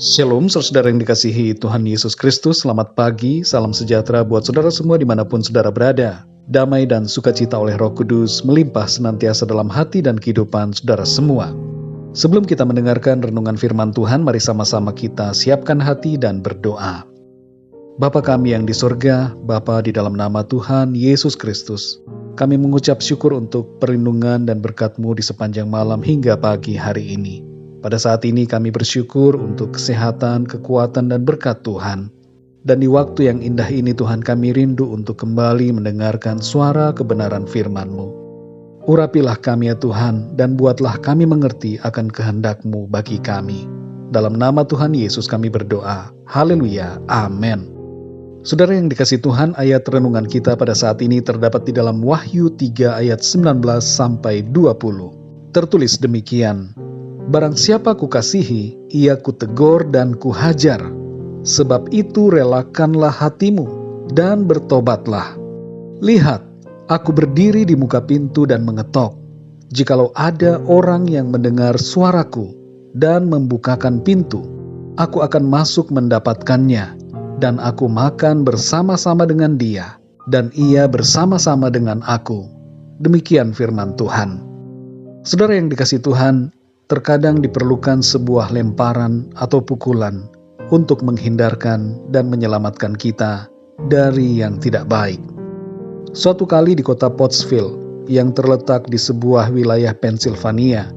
Shalom, saudara yang dikasihi Tuhan Yesus Kristus. Selamat pagi, salam sejahtera buat saudara semua dimanapun saudara berada. Damai dan sukacita oleh Roh Kudus melimpah senantiasa dalam hati dan kehidupan saudara semua. Sebelum kita mendengarkan renungan firman Tuhan, mari sama-sama kita siapkan hati dan berdoa. Bapa kami yang di sorga, Bapa di dalam nama Tuhan Yesus Kristus, kami mengucap syukur untuk perlindungan dan berkat-Mu di sepanjang malam hingga pagi hari ini. Pada saat ini kami bersyukur untuk kesehatan, kekuatan, dan berkat Tuhan. Dan di waktu yang indah ini Tuhan kami rindu untuk kembali mendengarkan suara kebenaran firman-Mu. Urapilah kami ya Tuhan, dan buatlah kami mengerti akan kehendak-Mu bagi kami. Dalam nama Tuhan Yesus kami berdoa. Haleluya. Amin. Saudara yang dikasihi Tuhan, ayat renungan kita pada saat ini terdapat di dalam Wahyu 3 ayat 19 sampai 20. Tertulis demikian. Barang siapa kukasihi, ia kutegur dan kuhajar. Sebab itu relakanlah hatimu dan bertobatlah. Lihat, aku berdiri di muka pintu dan mengetok. Jikalau ada orang yang mendengar suaraku dan membukakan pintu, aku akan masuk mendapatkannya, dan aku makan bersama-sama dengan dia, dan ia bersama-sama dengan aku. Demikian firman Tuhan. Saudara yang dikasihi Tuhan, terkadang diperlukan sebuah lemparan atau pukulan untuk menghindarkan dan menyelamatkan kita dari yang tidak baik. Suatu kali di kota Pottsville yang terletak di sebuah wilayah Pennsylvania,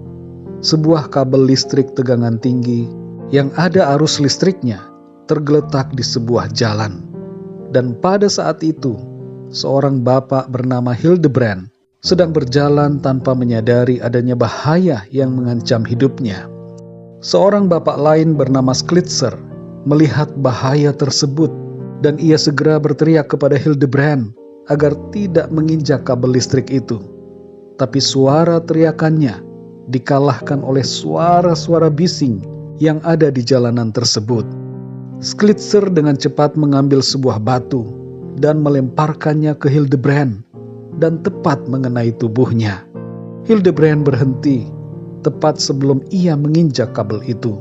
sebuah kabel listrik tegangan tinggi yang ada arus listriknya tergeletak di sebuah jalan. Dan pada saat itu, seorang bapak bernama Hildebrand sedang berjalan tanpa menyadari adanya bahaya yang mengancam hidupnya. Seorang bapak lain bernama Schlitzer melihat bahaya tersebut, dan ia segera berteriak kepada Hildebrand agar tidak menginjak kabel listrik itu. Tapi suara teriakannya dikalahkan oleh suara-suara bising yang ada di jalanan tersebut. Schlitzer dengan cepat mengambil sebuah batu dan melemparkannya ke Hildebrand, dan tepat mengenai tubuhnya. Hildebrand berhenti tepat sebelum ia menginjak kabel itu,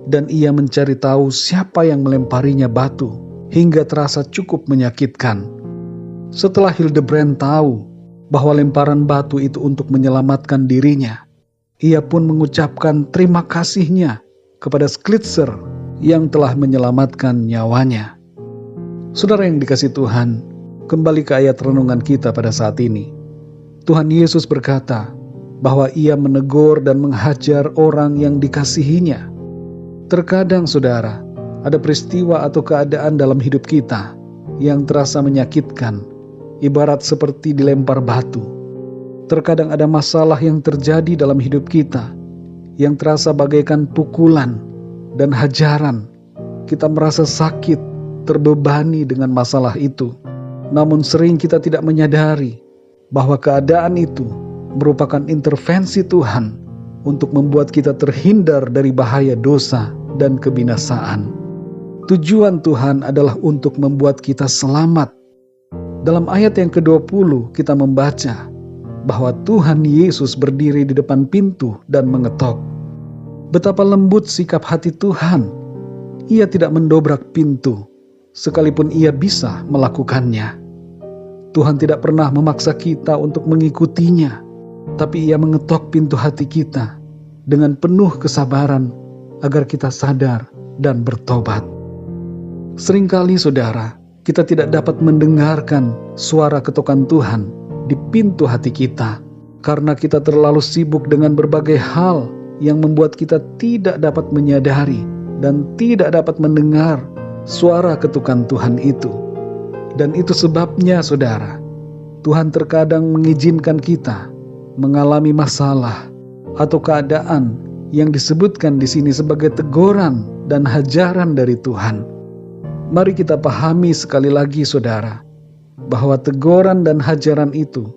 dan ia mencari tahu siapa yang melemparinya batu hingga terasa cukup menyakitkan. Setelah Hildebrand tahu bahwa lemparan batu itu untuk menyelamatkan dirinya, ia pun mengucapkan terima kasihnya kepada Schlitzer yang telah menyelamatkan nyawanya. Saudara yang dikasihi Tuhan, kembali ke ayat renungan kita pada saat ini. Tuhan Yesus berkata bahwa ia menegur dan menghajar orang yang dikasihinya. Terkadang saudara, ada peristiwa atau keadaan dalam hidup kita yang terasa menyakitkan, ibarat seperti dilempar batu. Terkadang ada masalah yang terjadi dalam hidup kita yang terasa bagaikan pukulan dan hajaran. Kita merasa sakit, terbebani dengan masalah itu. Namun sering kita tidak menyadari bahwa keadaan itu merupakan intervensi Tuhan untuk membuat kita terhindar dari bahaya dosa dan kebinasaan. Tujuan Tuhan adalah untuk membuat kita selamat. Dalam ayat yang ke-20 kita membaca bahwa Tuhan Yesus berdiri di depan pintu dan mengetok. Betapa lembut sikap hati Tuhan. Ia tidak mendobrak pintu, sekalipun ia bisa melakukannya. Tuhan tidak pernah memaksa kita untuk mengikutinya, tapi ia mengetok pintu hati kita dengan penuh kesabaran agar kita sadar dan bertobat. Seringkali saudara, kita tidak dapat mendengarkan suara ketokan Tuhan di pintu hati kita karena kita terlalu sibuk dengan berbagai hal yang membuat kita tidak dapat menyadari dan tidak dapat mendengar suara ketukan Tuhan itu. Dan itu sebabnya saudara, Tuhan terkadang mengizinkan kita mengalami masalah atau keadaan yang disebutkan di sini sebagai teguran dan hajaran dari Tuhan. Mari kita pahami sekali lagi saudara, bahwa teguran dan hajaran itu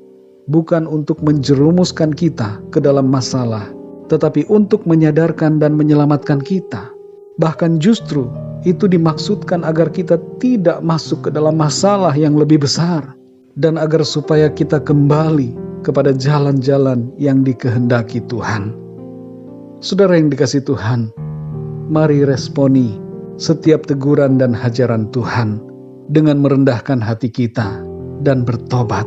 bukan untuk menjerumuskan kita ke dalam masalah, tetapi untuk menyadarkan dan menyelamatkan kita. Bahkan justru itu dimaksudkan agar kita tidak masuk ke dalam masalah yang lebih besar, dan agar supaya kita kembali kepada jalan-jalan yang dikehendaki Tuhan. Saudara yang dikasihi Tuhan, Mari responi setiap teguran dan hajaran Tuhan dengan merendahkan hati kita dan bertobat.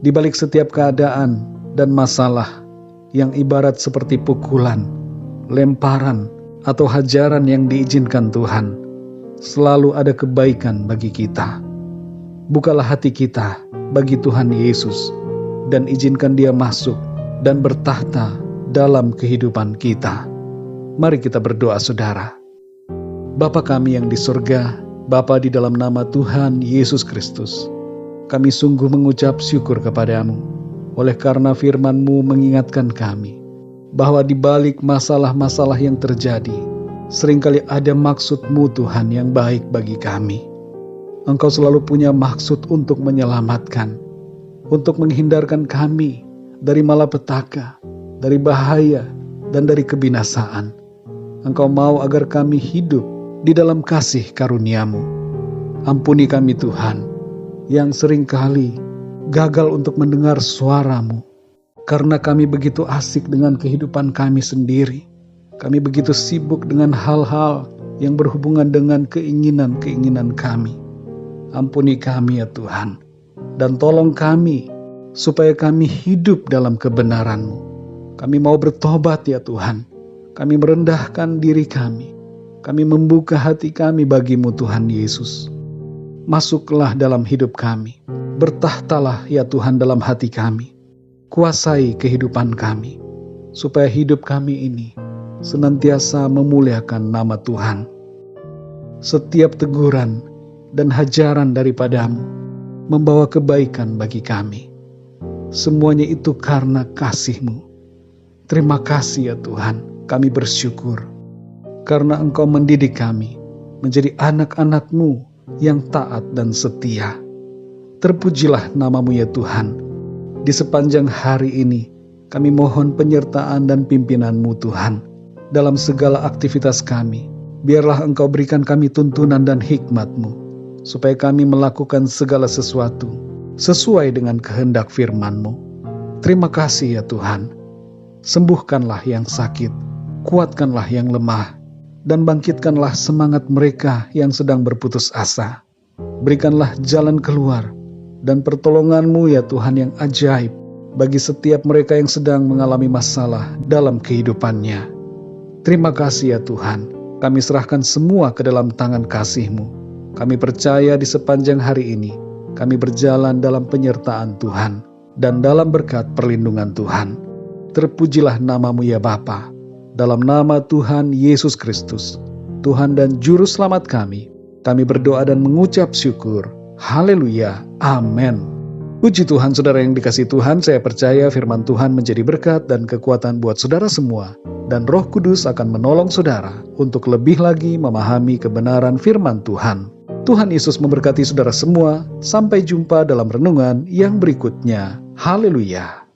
Di balik setiap keadaan dan masalah yang ibarat seperti pukulan, lemparan, atau hajaran yang diizinkan Tuhan, selalu ada kebaikan bagi kita. Bukalah hati kita bagi Tuhan Yesus dan izinkan Dia masuk dan bertahta dalam kehidupan kita. Mari kita berdoa, saudara. Bapa kami yang di surga, Bapa, di dalam nama Tuhan Yesus Kristus, kami sungguh mengucap syukur kepadamu oleh karena firman-Mu mengingatkan kami bahwa di balik masalah-masalah yang terjadi, seringkali ada maksud-Mu Tuhan yang baik bagi kami. Engkau selalu punya maksud untuk menyelamatkan, untuk menghindarkan kami dari malapetaka, dari bahaya, dan dari kebinasaan. Engkau mau agar kami hidup di dalam kasih karunia-Mu. Ampuni kami Tuhan, yang seringkali gagal untuk mendengar suara-Mu, karena kami begitu asik dengan kehidupan kami sendiri. Kami begitu sibuk dengan hal-hal yang berhubungan dengan keinginan-keinginan kami. Ampuni kami ya Tuhan, dan tolong kami supaya kami hidup dalam kebenaran-Mu. Kami mau bertobat ya Tuhan. Kami merendahkan diri kami. Kami membuka hati kami bagi-Mu Tuhan Yesus. Masuklah dalam hidup kami. Bertahtalah ya Tuhan dalam hati kami. Kuasai kehidupan kami, supaya hidup kami ini senantiasa memuliakan nama Tuhan. Setiap teguran dan hajaran daripada-Mu membawa kebaikan bagi kami. Semuanya itu karena kasih-Mu. Terima kasih ya Tuhan, kami bersyukur karena Engkau mendidik kami menjadi anak-anak-Mu yang taat dan setia. Terpujilah nama-Mu ya Tuhan. Di sepanjang hari ini kami mohon penyertaan dan pimpinan-Mu Tuhan dalam segala aktivitas kami. Biarlah Engkau berikan kami tuntunan dan hikmat-Mu, supaya kami melakukan segala sesuatu sesuai dengan kehendak firman-Mu. Terima kasih ya Tuhan. Sembuhkanlah yang sakit, kuatkanlah yang lemah, dan bangkitkanlah semangat mereka yang sedang berputus asa. Berikanlah jalan keluar dan pertolongan-Mu ya Tuhan yang ajaib bagi setiap mereka yang sedang mengalami masalah dalam kehidupannya. Terima kasih ya Tuhan, kami serahkan semua ke dalam tangan kasih-Mu. Kami percaya di sepanjang hari ini, kami berjalan dalam penyertaan Tuhan dan dalam berkat perlindungan Tuhan. Terpujilah nama-Mu ya Bapa, dalam nama Tuhan Yesus Kristus, Tuhan dan Juru Selamat kami berdoa dan mengucap syukur. Haleluya, amin. Puji Tuhan, saudara yang dikasihi Tuhan, saya percaya firman Tuhan menjadi berkat dan kekuatan buat saudara semua, dan Roh Kudus akan menolong saudara untuk lebih lagi memahami kebenaran firman Tuhan. Tuhan Yesus memberkati saudara semua. Sampai jumpa dalam renungan yang berikutnya. Haleluya.